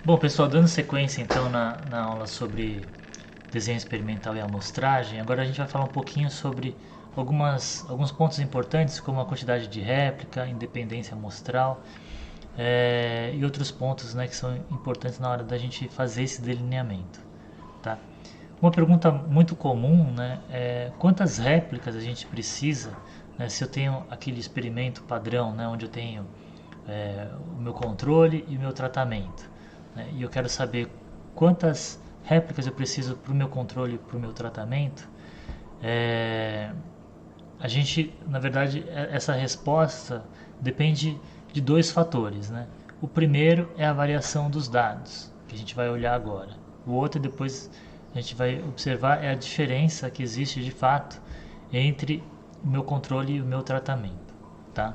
Bom, pessoal, dando sequência então na aula sobre desenho experimental e amostragem, agora a gente vai falar um pouquinho sobre alguns pontos importantes, como a quantidade de réplica, independência amostral e outros pontos, né, que são importantes na hora da gente fazer esse delineamento. Tá? Uma pergunta muito comum, né, é quantas réplicas a gente precisa, né, se eu tenho aquele experimento padrão, né, onde eu tenho o meu controle e o meu tratamento, né, e eu quero saber quantas réplicas eu preciso para o meu controle e para o meu tratamento. A gente, na verdade, essa resposta depende de dois fatores, né? O primeiro é a variação dos dados, que a gente vai olhar agora. O outro, depois a gente vai observar, é a diferença que existe de fato entre o meu controle e o meu tratamento, tá?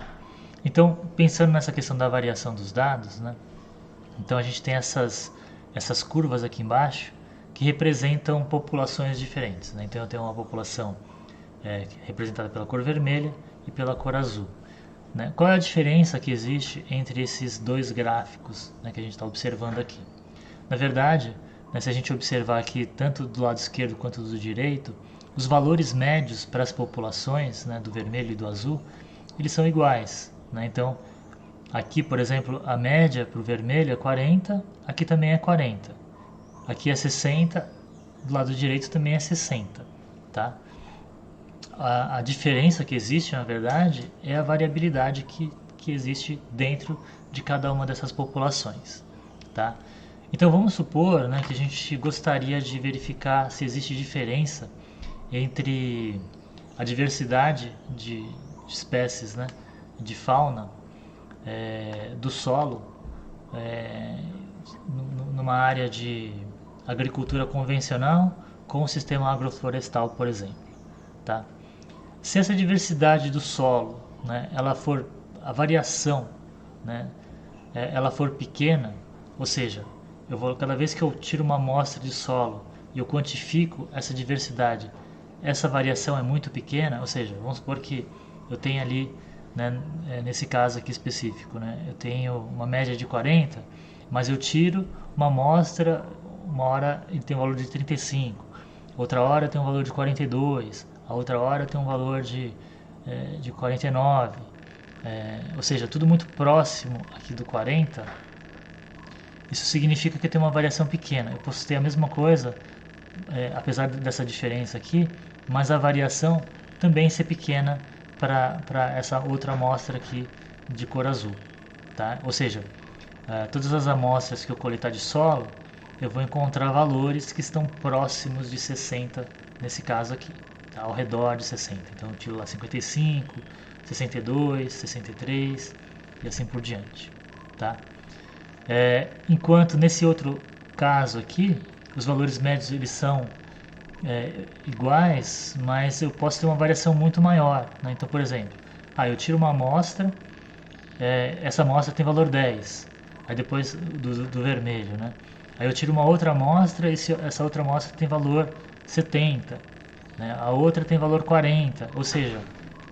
Então, pensando nessa questão da variação dos dados, né? Então a gente tem essas curvas aqui embaixo que representam populações diferentes, né? Então eu tenho uma população representada pela cor vermelha e pela cor azul. Né? Qual é a diferença que existe entre esses dois gráficos, né, que a gente está observando aqui? Na verdade, né, se a gente observar aqui tanto do lado esquerdo quanto do direito, os valores médios para as populações, né, do vermelho e do azul, eles são iguais. Né? Então, aqui, por exemplo, a média para o vermelho é 40, aqui também é 40. Aqui é 60, do lado direito também é 60. Tá? A diferença que existe, na verdade, é a variabilidade que existe dentro de cada uma dessas populações. Tá? Então vamos supor, né, que a gente gostaria de verificar se existe diferença entre a diversidade de espécies, né, de fauna do solo numa área de agricultura convencional com o sistema agroflorestal, por exemplo. Tá? Se essa diversidade do solo, né, ela for a variação, né, ela for pequena, ou seja, cada vez que eu tiro uma amostra de solo e eu quantifico essa diversidade, essa variação é muito pequena, ou seja, vamos supor que eu tenho ali, né, nesse caso aqui específico, né, eu tenho uma média de 40, mas eu tiro uma amostra, uma hora ele tem um valor de 35, outra hora tem um valor de 42, a outra hora tem um valor de 49, ou seja, tudo muito próximo aqui do 40. Isso significa que tem uma variação pequena. Eu posso ter a mesma coisa, apesar dessa diferença aqui, mas a variação também ser pequena para essa outra amostra aqui de cor azul. Tá? Ou seja, todas as amostras que eu coletar de solo, eu vou encontrar valores que estão próximos de 60 nesse caso aqui. Tá, ao redor de 60. Então eu tiro lá 55, 62, 63 e assim por diante. Tá? Enquanto nesse outro caso aqui, os valores médios eles são iguais, mas eu posso ter uma variação muito maior. Né? Então, por exemplo, eu tiro uma amostra, essa amostra tem valor 10, aí depois do vermelho. Né? Aí eu tiro uma outra amostra, essa outra amostra tem valor 70. Né? A outra tem valor 40, ou seja,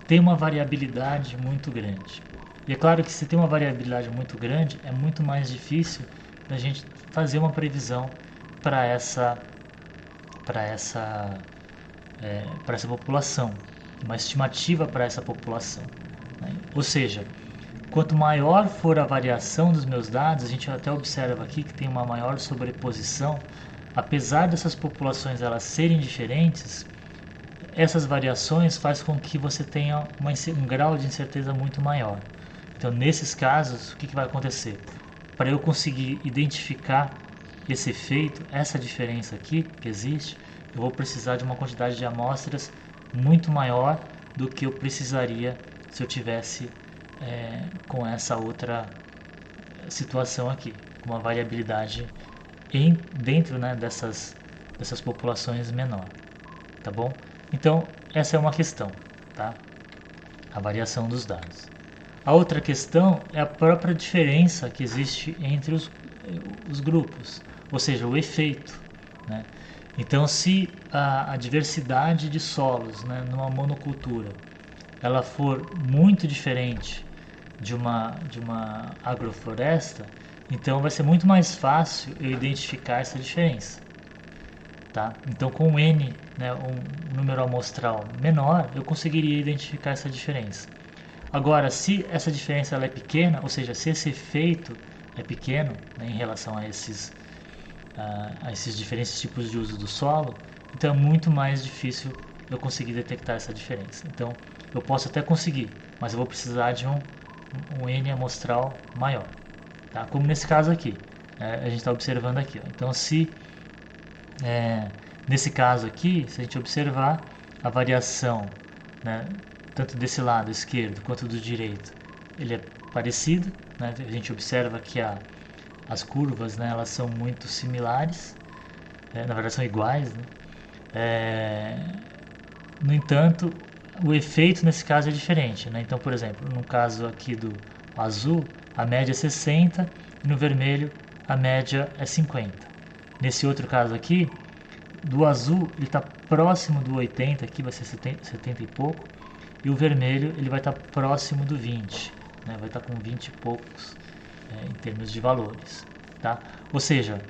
tem uma variabilidade muito grande. E é claro que se tem uma variabilidade muito grande, é muito mais difícil da gente fazer uma previsão para essa população, uma estimativa para essa população. Né? Ou seja, quanto maior for a variação dos meus dados, a gente até observa aqui que tem uma maior sobreposição, apesar dessas populações elas serem diferentes, essas variações fazem com que você tenha um grau de incerteza muito maior. Então, nesses casos, o que vai acontecer? Para eu conseguir identificar esse efeito, essa diferença aqui que existe, eu vou precisar de uma quantidade de amostras muito maior do que eu precisaria se eu tivesse com essa outra situação aqui, com uma variabilidade dentro, né, dessas populações menor. Tá bom? Então, essa é uma questão, tá? A variação dos dados. A outra questão é a própria diferença que existe entre os grupos, ou seja, o efeito. Né? Então, se a diversidade de solos, né, numa monocultura ela for muito diferente de uma agrofloresta, Então vai ser muito mais fácil eu identificar essa diferença. Tá? Então com n, né, um número amostral menor, eu conseguiria identificar essa diferença. Agora, se essa diferença ela é pequena, ou seja, se esse efeito é pequeno, né, em relação a esses diferentes tipos de uso do solo, então é muito mais difícil eu conseguir detectar essa diferença. Então eu posso até conseguir, mas eu vou precisar de um n amostral maior, tá? Como nesse caso aqui, a gente está observando aqui. Ó. Então nesse caso aqui, se a gente observar a variação, né, tanto desse lado esquerdo quanto do direito, ele é parecido, né? A gente observa que as curvas, né, elas são muito similares, na verdade são iguais, né? No entanto, o efeito nesse caso é diferente, né? Então, por exemplo, no caso aqui do azul, a média é 60 e no vermelho a média é 50. Nesse outro caso aqui, do azul ele está próximo do 80, aqui vai ser 70 e pouco, e o vermelho ele vai estar próximo do 20, né? Vai estar com 20 e poucos em termos de valores, tá? Ou seja,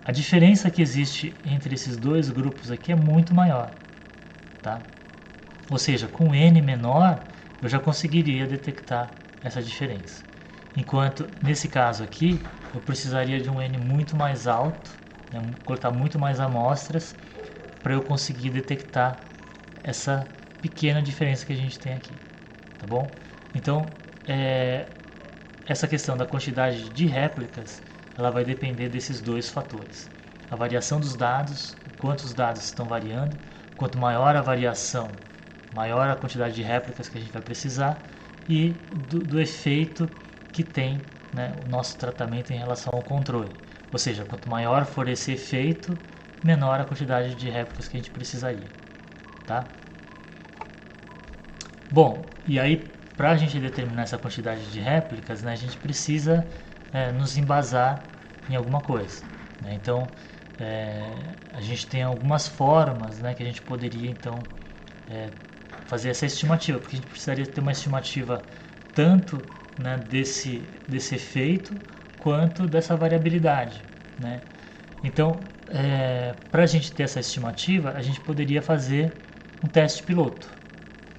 a diferença que existe entre esses dois grupos aqui é muito maior, tá? Ou seja, com n menor eu já conseguiria detectar essa diferença. Enquanto nesse caso aqui eu precisaria de um n muito mais alto, né, coletar muito mais amostras para eu conseguir detectar essa pequena diferença que a gente tem aqui, tá bom? Então, essa questão da quantidade de réplicas, ela vai depender desses dois fatores. A variação dos dados, quantos dados estão variando, quanto maior a variação, maior a quantidade de réplicas que a gente vai precisar, e do efeito que tem, né, o nosso tratamento em relação ao controle. Ou seja, quanto maior for esse efeito, menor a quantidade de réplicas que a gente precisaria. Tá? Bom, e aí para a gente determinar essa quantidade de réplicas, né, a gente precisa nos embasar em alguma coisa. Né? Então, a gente tem algumas formas, né, que a gente poderia então fazer essa estimativa, porque a gente precisaria ter uma estimativa tanto, né, desse efeito quanto dessa variabilidade. Né? Então, para a gente ter essa estimativa, a gente poderia fazer um teste piloto.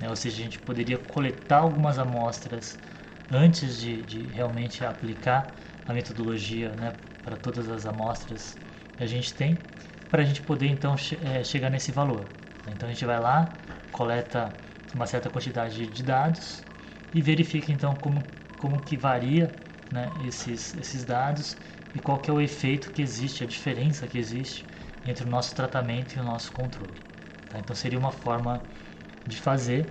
Né? Ou seja, a gente poderia coletar algumas amostras antes de realmente aplicar a metodologia, né, para todas as amostras que a gente tem, para a gente poder então chegar nesse valor. Então a gente vai lá, coleta uma certa quantidade de dados e verifica então como que varia, né, esses dados e qual que é o efeito que existe, a diferença que existe entre o nosso tratamento e o nosso controle. Tá? Então seria uma forma de fazer.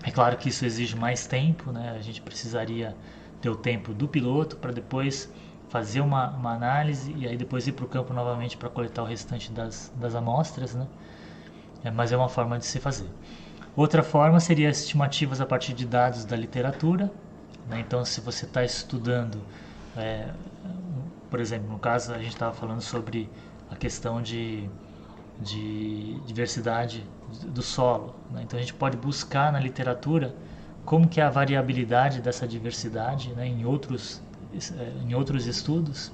É claro que isso exige mais tempo, né? A gente precisaria ter o tempo do piloto para depois fazer uma análise e aí depois ir para o campo novamente para coletar o restante das amostras, né? Mas é uma forma de se fazer. Outra forma seria estimativas a partir de dados da literatura. Né? Então, se você está estudando, por exemplo, no caso a gente estava falando sobre a questão de diversidade do solo. Né? Então a gente pode buscar na literatura como que é a variabilidade dessa diversidade, né, em outros estudos,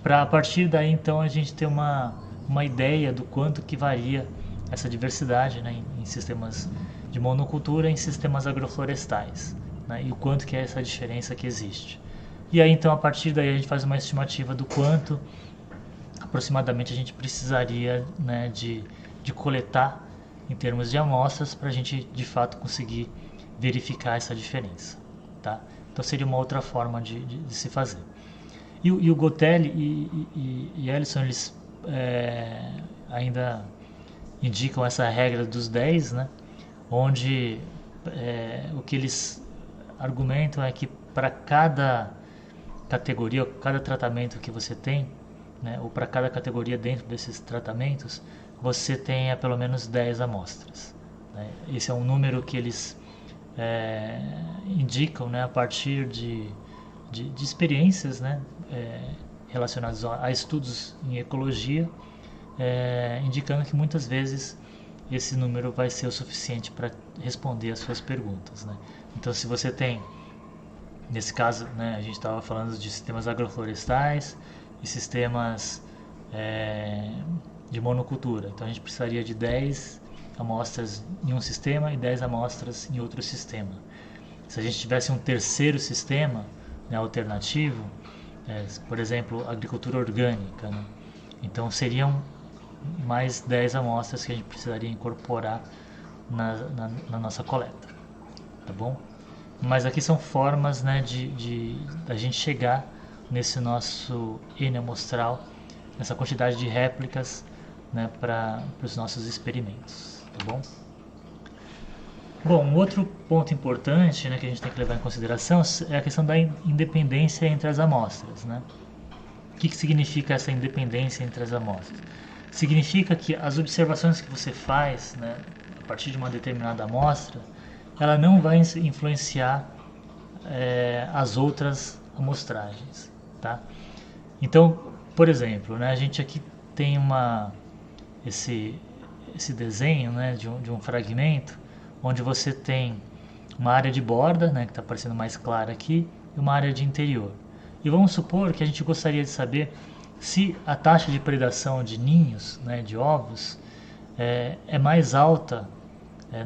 para a partir daí então a gente ter uma ideia do quanto que varia essa diversidade, né, em sistemas de monocultura, em sistemas agroflorestais, né, e o quanto que é essa diferença que existe. E aí então a partir daí a gente faz uma estimativa do quanto aproximadamente a gente precisaria, né, de coletar em termos de amostras para a gente de fato conseguir verificar essa diferença. Tá? Então seria uma outra forma de se fazer. E o Gotelli e Ellison, eles ainda indicam essa regra dos 10, né, onde o que eles argumentam é que para cada categoria, cada tratamento que você tem, né, ou para cada categoria dentro desses tratamentos, você tenha pelo menos 10 amostras. Né? Esse é um número que eles indicam, né, a partir de experiências, né, relacionadas a estudos em ecologia, indicando que muitas vezes esse número vai ser o suficiente para responder as suas perguntas. Né? Então, se você tem Nesse caso, né, a gente estava falando de sistemas agroflorestais e sistemas de monocultura. Então a gente precisaria de 10 amostras em um sistema e 10 amostras em outro sistema. Se a gente tivesse um terceiro sistema, né, alternativo, por exemplo, agricultura orgânica, né, então seriam mais 10 amostras que a gente precisaria incorporar na nossa coleta, tá bom? Mas aqui são formas, né, de a gente chegar nesse nosso N amostral, nessa quantidade de réplicas, né, para os nossos experimentos, tá bom? Bom, um outro ponto importante, né, que a gente tem que levar em consideração é a questão da independência entre as amostras, né? O que significa essa independência entre as amostras? Significa que as observações que você faz, né, a partir de uma determinada amostra, ela não vai influenciar as outras amostragens, tá? Então, por exemplo, né, a gente aqui tem esse desenho, né, de um fragmento onde você tem uma área de borda, né, que está aparecendo mais clara aqui, e uma área de interior. E vamos supor que a gente gostaria de saber se a taxa de predação de ninhos, né, de ovos, é mais alta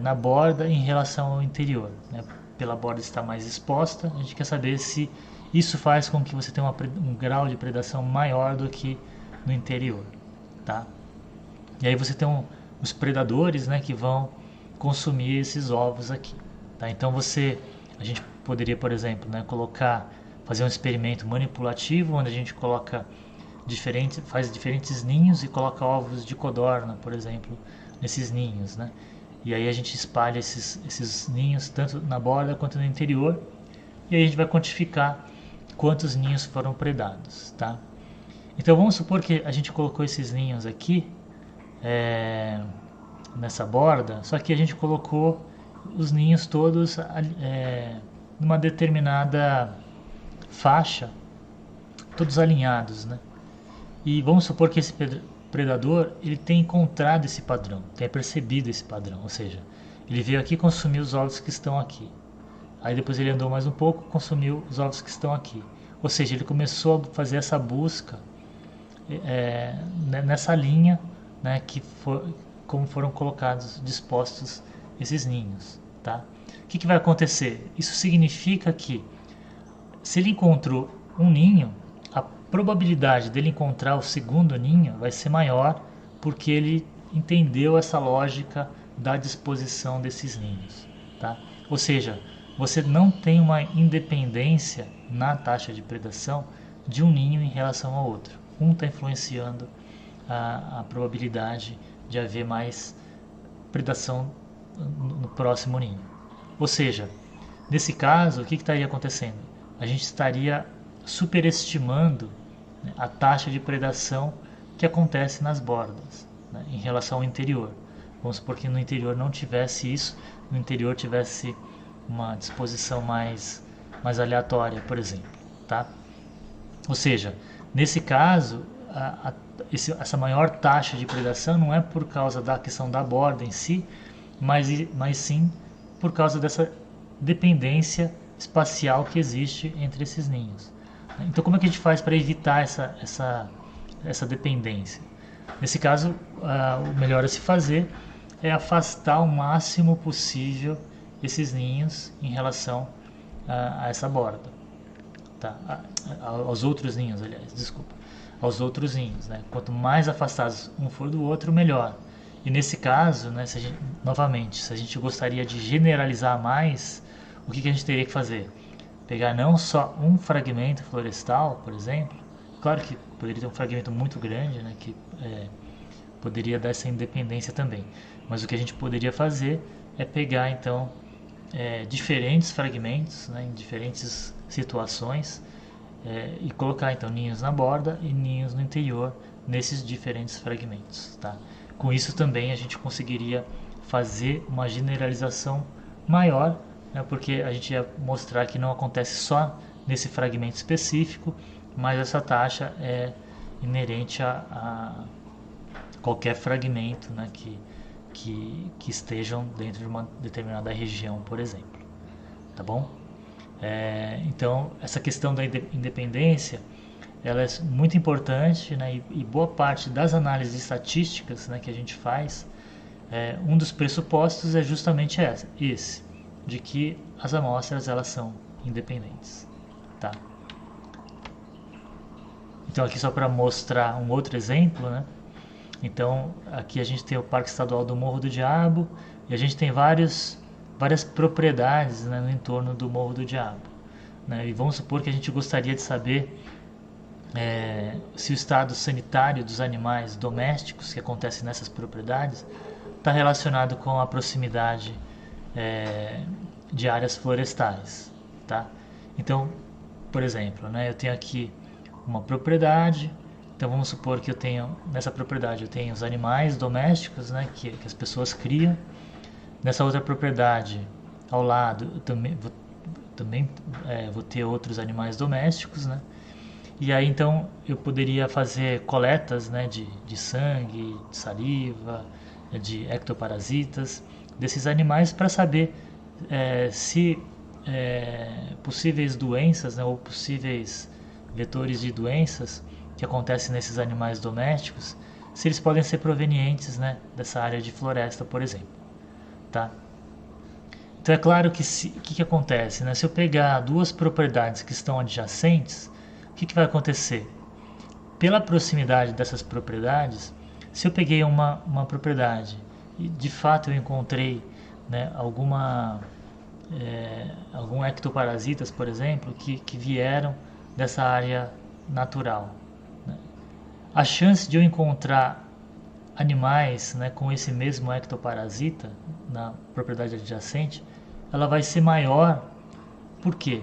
na borda em relação ao interior, né? Pela borda estar mais exposta, a gente quer saber se isso faz com que você tenha um grau de predação maior do que no interior, tá? E aí você tem os predadores, né, que vão consumir esses ovos aqui, tá? Então a gente poderia, por exemplo, né, fazer um experimento manipulativo onde a gente faz diferentes ninhos e coloca ovos de codorna, por exemplo, nesses ninhos, né? E aí a gente espalha esses ninhos tanto na borda quanto no interior, e aí a gente vai quantificar quantos ninhos foram predados, tá? Então vamos supor que a gente colocou esses ninhos aqui nessa borda, só que a gente colocou os ninhos todos numa determinada faixa, todos alinhados, né? E vamos supor que esse predador ele tem encontrado esse padrão, tem percebido esse padrão, ou seja, ele veio aqui consumir os ovos que estão aqui. Aí depois ele andou mais um pouco, consumiu os ovos que estão aqui. Ou seja, ele começou a fazer essa busca nessa linha, né, como foram colocados, dispostos esses ninhos, tá? O que vai acontecer? Isso significa que se ele encontrou um ninho, a probabilidade dele encontrar o segundo ninho vai ser maior, porque ele entendeu essa lógica da disposição desses ninhos, tá? Ou seja, você não tem uma independência na taxa de predação de um ninho em relação ao outro. Um está influenciando a probabilidade de haver mais predação no próximo ninho. Ou seja, nesse caso, o que estaria acontecendo? A gente estaria superestimando, né, a taxa de predação que acontece nas bordas, né, em relação ao interior. Vamos supor que no interior não tivesse isso, no interior tivesse uma disposição mais aleatória, por exemplo, tá? Ou seja, nesse caso, essa maior taxa de predação não é por causa da questão da borda em si, mas sim por causa dessa dependência espacial que existe entre esses ninhos. Então, como é que a gente faz para evitar essa dependência? Nesse caso, o melhor a se fazer é afastar o máximo possível esses ninhos em relação a essa borda, tá? Aos outros ninhos, aliás, desculpa, aos outros ninhos, né? Quanto mais afastados um for do outro, melhor. E nesse caso, né, novamente, se a gente gostaria de generalizar mais, o que a gente teria que fazer? Pegar não só um fragmento florestal, por exemplo, claro que poderia ter um fragmento muito grande, né, que poderia dar essa independência também, mas o que a gente poderia fazer é pegar então diferentes fragmentos, né, em diferentes situações, e colocar então ninhos na borda e ninhos no interior nesses diferentes fragmentos, tá? Com isso também a gente conseguiria fazer uma generalização maior, né, porque a gente ia mostrar que não acontece só nesse fragmento específico, mas essa taxa é inerente a qualquer fragmento, né, que estejam dentro de uma determinada região, por exemplo. Tá bom? Então, essa questão da independência, ela é muito importante, né, e boa parte das análises estatísticas, né, que a gente faz, um dos pressupostos é justamente esse, de que as amostras elas são independentes, tá? Então aqui só para mostrar um outro exemplo, né? Então aqui a gente tem o Parque Estadual do Morro do Diabo e a gente tem várias propriedades, né, no entorno do Morro do Diabo, né? E vamos supor que a gente gostaria de saber se o estado sanitário dos animais domésticos que acontecem nessas propriedades está relacionado com a proximidade de áreas florestais, tá? Então, por exemplo, né, eu tenho aqui uma propriedade, então vamos supor que eu tenho, nessa propriedade eu tenho os animais domésticos, né, que as pessoas criam. Nessa outra propriedade, ao lado, eu também vou ter outros animais domésticos, né? E aí então eu poderia fazer coletas, né, de sangue, de saliva, de ectoparasitas desses animais para saber se possíveis doenças, né, ou possíveis vetores de doenças que acontecem nesses animais domésticos, se eles podem ser provenientes, né, dessa área de floresta, por exemplo, tá? Então é claro que que acontece, né? Se eu pegar duas propriedades que estão adjacentes, o que vai acontecer? Pela proximidade dessas propriedades, se eu peguei uma propriedade e de fato eu encontrei, né, algum ectoparasitas, por exemplo, que vieram dessa área natural, né? A chance de eu encontrar animais, né, com esse mesmo ectoparasita na propriedade adjacente, ela vai ser maior. Por quê?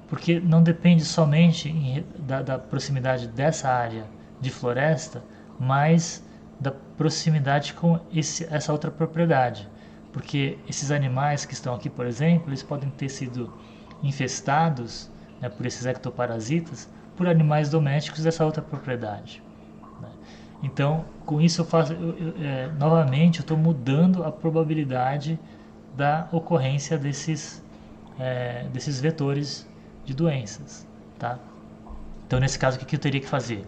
Porque não depende somente da proximidade dessa área de floresta, mas da proximidade com essa outra propriedade. Porque esses animais que estão aqui, por exemplo, eles podem ter sido infestados, né, por esses ectoparasitas por animais domésticos dessa outra propriedade, né? Então, com isso eu faço, novamente, eu estou mudando a probabilidade da ocorrência desses vetores de doenças, tá? Então, nesse caso, o que eu teria que fazer?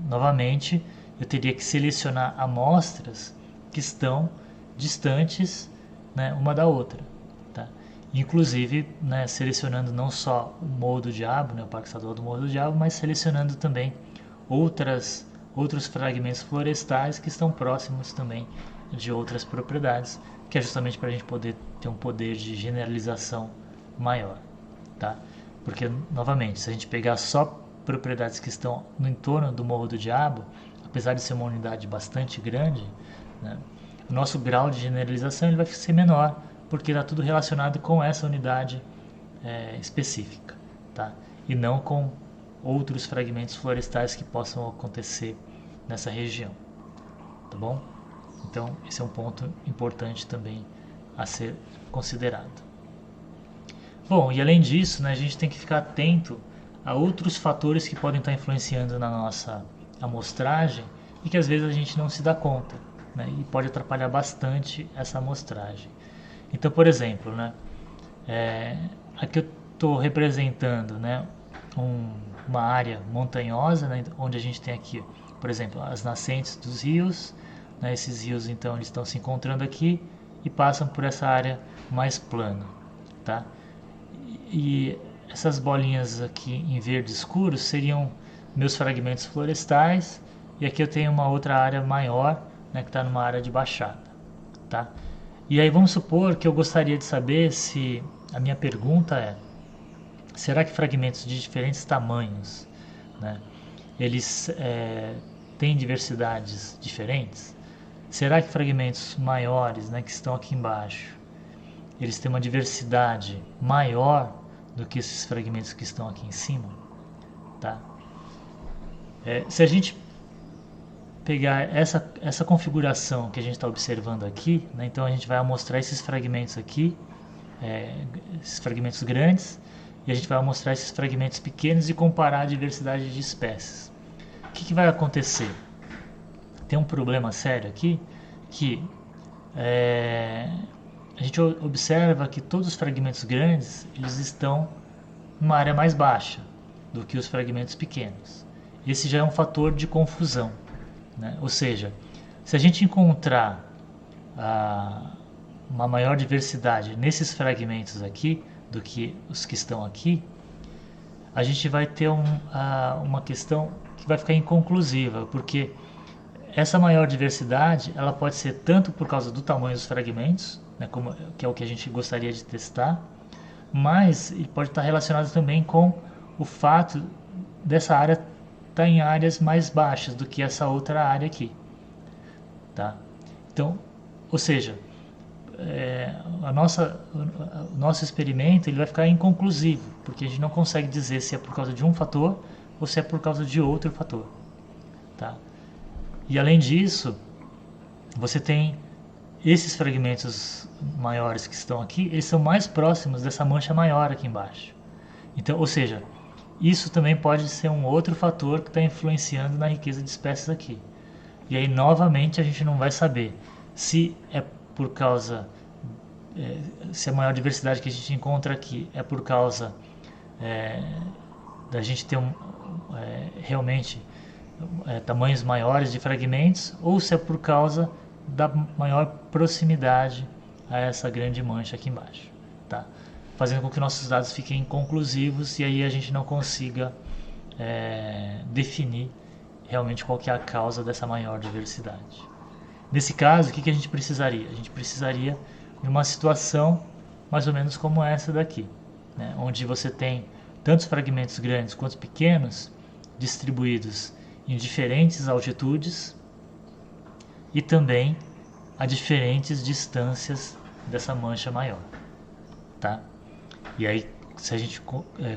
Novamente, eu teria que selecionar amostras que estão distantes, né, uma da outra, tá? Inclusive, né, selecionando não só o Morro do Diabo, né, o Parque Estadual do Morro do Diabo, mas selecionando também outros fragmentos florestais que estão próximos também de outras propriedades, que é justamente para a gente poder ter um poder de generalização maior, tá? Porque, novamente, se a gente pegar só propriedades que estão no entorno do Morro do Diabo, apesar de ser uma unidade bastante grande, né, o nosso grau de generalização ele vai ser menor, porque está tudo relacionado com essa unidade específica, tá? E não com outros fragmentos florestais que possam acontecer nessa região, tá bom? Então, esse é um ponto importante também a ser considerado. Bom, e além disso, né, a gente tem que ficar atento a outros fatores que podem estar influenciando na nossa amostragem e que às vezes a gente não se dá conta, né, e pode atrapalhar bastante essa amostragem. Então, por exemplo, né, aqui eu estou representando, né, uma área montanhosa, né, onde a gente tem aqui, por exemplo, as nascentes dos rios, né, esses rios então eles estão se encontrando aqui e passam por essa área mais plana, tá? E essas bolinhas aqui em verde escuro seriam meus fragmentos florestais, e aqui eu tenho uma outra área maior, né, que está numa área de baixada, tá? E aí vamos supor que eu gostaria de saber se a minha pergunta é: será que fragmentos de diferentes tamanhos, né, eles têm diversidades diferentes? Será que fragmentos maiores, né, que estão aqui embaixo, eles têm uma diversidade maior do que esses fragmentos que estão aqui em cima, tá? Se a gente pegar essa configuração que a gente está observando aqui, né, então a gente vai mostrar esses fragmentos aqui, esses fragmentos grandes, e a gente vai mostrar esses fragmentos pequenos e comparar a diversidade de espécies. O que vai acontecer? Tem um problema sério aqui, que a gente observa que todos os fragmentos grandes eles estão numa área mais baixa do que os fragmentos pequenos. Esse já é um fator de confusão, né? Ou seja, se a gente encontrar uma maior diversidade nesses fragmentos aqui do que os que estão aqui, a gente vai ter uma questão que vai ficar inconclusiva, porque essa maior diversidade ela pode ser tanto por causa do tamanho dos fragmentos, né, que é o que a gente gostaria de testar, mas ele pode estar relacionado também com o fato dessa área estar em áreas mais baixas do que essa outra área aqui, tá? Então, ou seja, o nosso experimento ele vai ficar inconclusivo, porque a gente não consegue dizer se é por causa de um fator ou se é por causa de outro fator, tá? E além disso, você tem esses fragmentos maiores que estão aqui, eles são mais próximos dessa mancha maior aqui embaixo. Então, ou seja, isso também pode ser um outro fator que está influenciando na riqueza de espécies aqui. E aí, novamente, a gente não vai saber se é por causa, se a maior diversidade que a gente encontra aqui é por causa da gente ter realmente tamanhos maiores de fragmentos, ou se é por causa da maior proximidade a essa grande mancha aqui embaixo, tá? Fazendo com que nossos dados fiquem inconclusivos e aí a gente não consiga definir realmente qual que é a causa dessa maior diversidade. Nesse caso, o que a gente precisaria? A gente precisaria de uma situação mais ou menos como essa daqui, né? Onde você tem tantos fragmentos grandes quanto pequenos distribuídos em diferentes altitudes e também a diferentes distâncias dessa mancha maior, tá? E aí, se a gente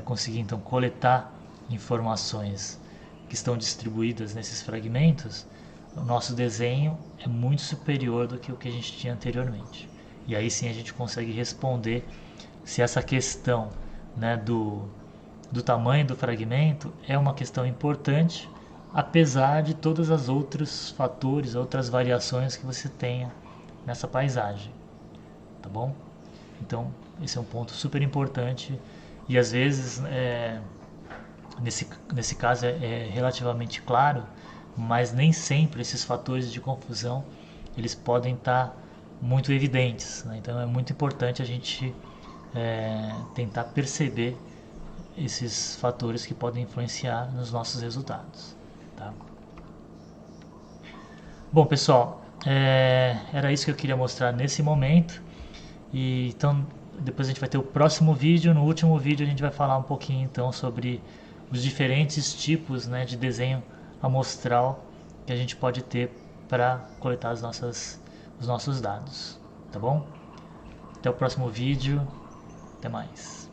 conseguir então coletar informações que estão distribuídas nesses fragmentos, o nosso desenho é muito superior do que o que a gente tinha anteriormente. E aí sim a gente consegue responder se essa questão, né, do tamanho do fragmento é uma questão importante, apesar de todas as outros fatores, outras variações que você tenha nessa paisagem, tá bom? Então esse é um ponto super importante e às vezes nesse caso é relativamente claro, mas nem sempre esses fatores de confusão eles podem estar muito evidentes, né? Então é muito importante a gente tentar perceber esses fatores que podem influenciar nos nossos resultados, tá? Bom, pessoal, era isso que eu queria mostrar nesse momento. E então depois a gente vai ter o próximo vídeo. No último vídeo a gente vai falar um pouquinho então sobre os diferentes tipos, né, de desenho amostral que a gente pode ter para coletar os nossos dados, tá bom? Até o próximo vídeo, até mais.